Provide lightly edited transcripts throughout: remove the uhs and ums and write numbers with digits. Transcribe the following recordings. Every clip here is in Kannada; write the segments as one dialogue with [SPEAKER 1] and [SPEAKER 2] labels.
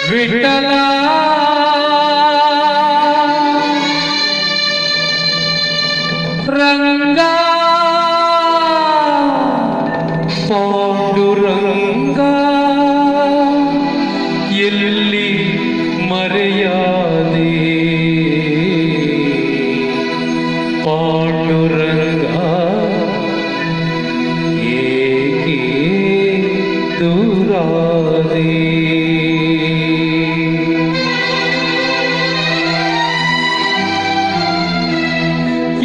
[SPEAKER 1] ವಿಠಲ ರಂಗ ಪಾಂಡುರಂಗ ಎಲ್ಲಿ ಮರೆಯಾದೆ ಪಾಂಡುರಂಗ ಏಕೆ ದೂರಾದೆ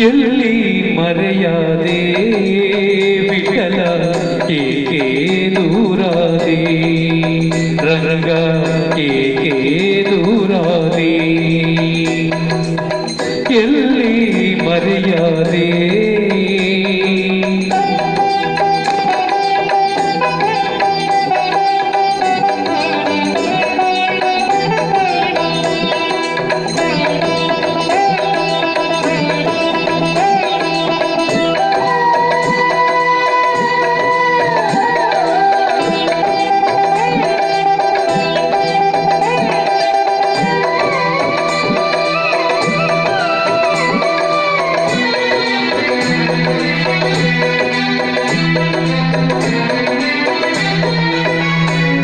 [SPEAKER 1] ಎಲ್ಲಿ ಮರೆಯಾದೆ ವಿಠಲ ಏಕೆ ದೂರಾದೆ ರಂಗ ಏಕೆ ದೂರಾದೆ ಎಲ್ಲಿ ಮರೆಯಾದೆ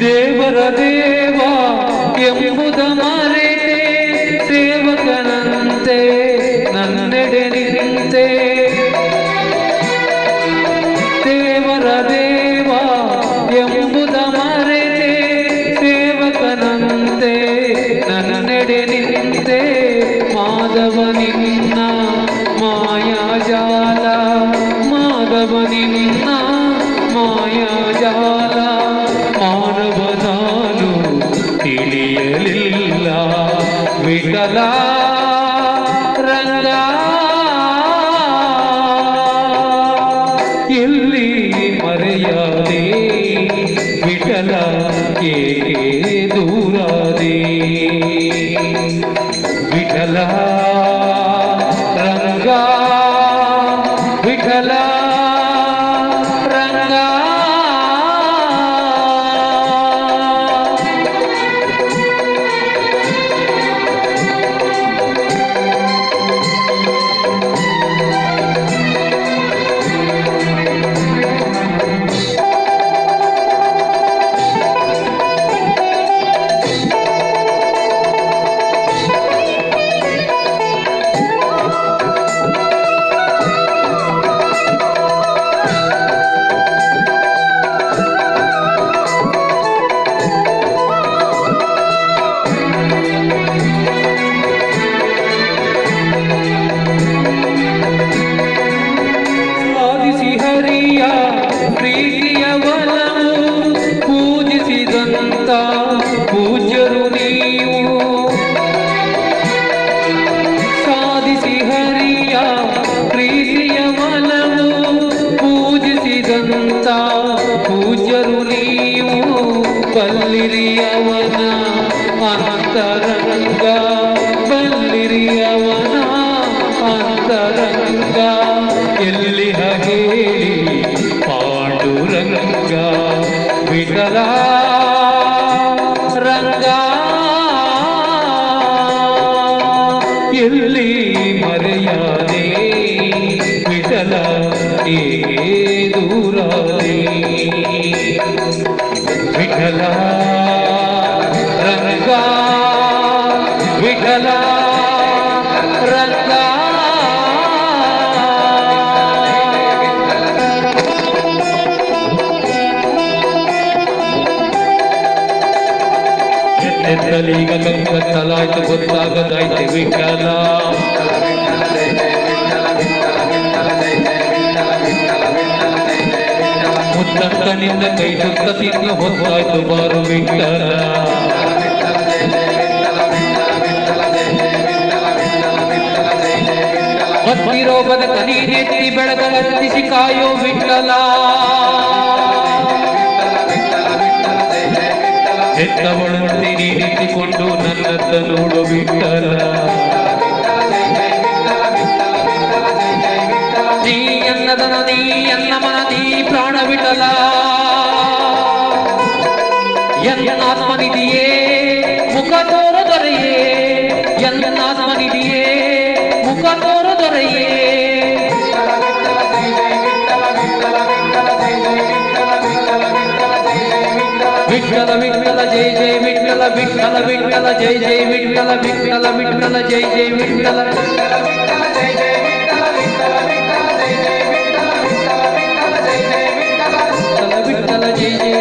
[SPEAKER 1] ದೇವರ ದೇವ ಎಂಬುದ ಮರೆತೆ ಸೇವಕನಂತೆ ನನ್ನೆಡೆ ನಿಂತೆ ದೇವರ ದೇವ ಎಂಬುದ ಮರೆತೆ ಸೇವಕನಂತೆ ನನ್ನೆಡೆ ನಿಂತೆ ಮಾಧವ ನಿನ್ನ ಮಾಯಾಜಾಲ ಮಾಧವ ನಿನ್ನ ಮಾಯಾಜಾಲ ಮಾನವ ನಾನು ತಿಳಿಯಲಿಲ್ಲ ವಿಠಲ ರಂಗ ಎಲ್ಲಿ ಮರೆಯಾದೆ ವಿಠಲ ಏಕೆ ದೂರಾದೆ ವಿಠಲ ರಂಗ ವಿಠಲ ರಂಗ ಪ್ರೀತಿಯ ವನವು ಪೂಜಿಸಿದಂತ ಪೂಜ್ಯರು ನೀವು ಸಾಧಿಸಿ ಹರಿಯ ಪ್ರೀತಿಯ ವನವು ಪೂಜಿಸಿದಂತ ಪೂಜ್ಯರು ನೀವು ಬಲ್ಲಿರಿಯವನ ಅಂತರಂಗ ಬಲ್ಲಿರಿಯವನ ಅಂತರಂಗ ಎಲ್ಲಿ ಹೇಳಿ ಪಾಂಡುರಂಗ ವಿಠಲ ರಂಗ ಎಲ್ಲಿ ಮರೆಯಾದೆ ವಿಠಲ ಏಕೆ ದೂರಾದೆ ವಿಠಲ ರಂಗ ವಿಠಲ ರಂಗ ಎತ್ತಲೀಗ ಕತ್ತಲಾಯ್ತು ಗೊತ್ತಾಗದಾಯ್ತು ವಿಠಲ ಮುತ್ತಕ್ಕನಿಂದ ಕೈ ಸುತ್ತ ತಿಂದು ಹೊತ್ತಾಯ್ತು ಬಾರು ವಿಠಲ ಭಕ್ತಿರೋಗದ ಕನೀನೆತ್ತಿ ಬೆಳಗಲತ್ತಿಸಿ ಕಾಯೋ ವಿಠಲ ಹೆತ್ತವಳಂತೆ ನಿಂತುಕೊಂಡು ನನ್ನತ್ತ ನೋಡು ವಿಠಲ ನೀ ಎನ್ನದನ ನೀ ಎನ್ನ ಮನ ನೀ ಪ್ರಾಣ ವಿಠಲ ಎನ್ನ ಆತ್ಮನಿಧಿಯೇ ಎನ್ನಾತ್ಮನಿದೆಯೇ ಮುಖ ತೋರದೊರೆಯೇ ವಿಠ್ಠಲ ವಿಠ್ಠಲ ಜೈ ಜೈ ವಿಠ್ಠಲ ವಿಠ್ಠಲ ವಿಠ್ಠಲ ಜೈ ಜೈ ವಿಠ್ಠಲ ವಿಠ್ಠಲ ವಿಠ್ಠಲ ಜೈ ಜೈ ವಿಠ್ಠಲ ವಿಠ್ಠಲ ಜೈ ಜೈ